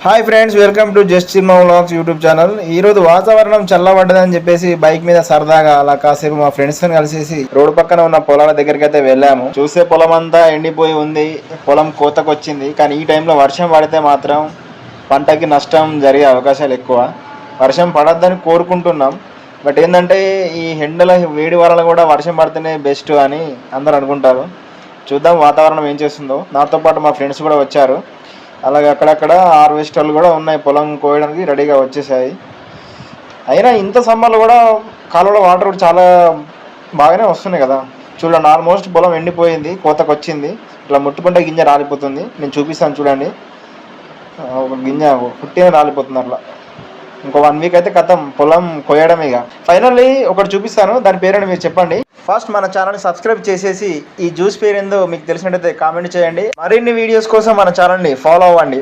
Hi friends, welcome to just cinema vlogs YouTube channel. ఈ రోజు వాతావరణం చల్లబడ్డదని చెప్పేసి బైక్ మీద సరదాగా అలా కాసేపు మా ఫ్రెండ్స్ తో కలిసేసి రోడ్డు పక్కన ఉన్న పొలాల దగ్గరికి అయితే వెళ్ళాము. చూసే పొలం అంతా ఎండిపోయి ఉంది, పొలం కోతకు వచ్చింది. కానీ ఈ టైంలో వర్షం పడితే మాత్రం పంటకి నష్టం జరిగే అవకాశాలు ఎక్కువ. వర్షం పడద్దని కోరుకుంటున్నాం. బట్ ఏంటంటే ఈ ఎండల వేడి వలన కూడా వర్షం పడితేనే బెస్ట్ అని అందరూ అనుకుంటారు. చూద్దాం వాతావరణం ఏం చేస్తుందో. నాతో పాటు మా ఫ్రెండ్స్ కూడా వచ్చారు. అలాగే అక్కడక్కడ హార్వెస్టర్లు కూడా ఉన్నాయి, పొలం కోయడానికి రెడీగా వచ్చేసాయి. అయినా ఇంత సమ్మర్లో కూడా కాలువలో వాటర్ కూడా చాలా బాగానే వస్తున్నాయి కదా. చూడండి, ఆల్మోస్ట్ పొలం ఎండిపోయింది, కోతకు వచ్చింది. ఇట్లా ముట్టుకుంటే గింజ రాలిపోతుంది. నేను చూపిస్తాను చూడండి, ఒక గింజ పుట్టిన రాలిపోతుంది అట్లా. ఇంకో 1 వీక్ అయితే కథం పొలం కోయడమే. ఇక ఫైనల్లీ ఒకటి చూపిస్తాను, దాని పేరేంటి మీరు చెప్పండి. ఫస్ట్ మన ఛానల్ని సబ్స్క్రైబ్ చేసేసి ఈ జ్యూస్ పేరు ఏందో మీకు తెలిసినట్టయితే కామెంట్ చేయండి. మరిన్ని వీడియోస్ కోసం మన ఛానల్ని ఫాలో అవ్వండి.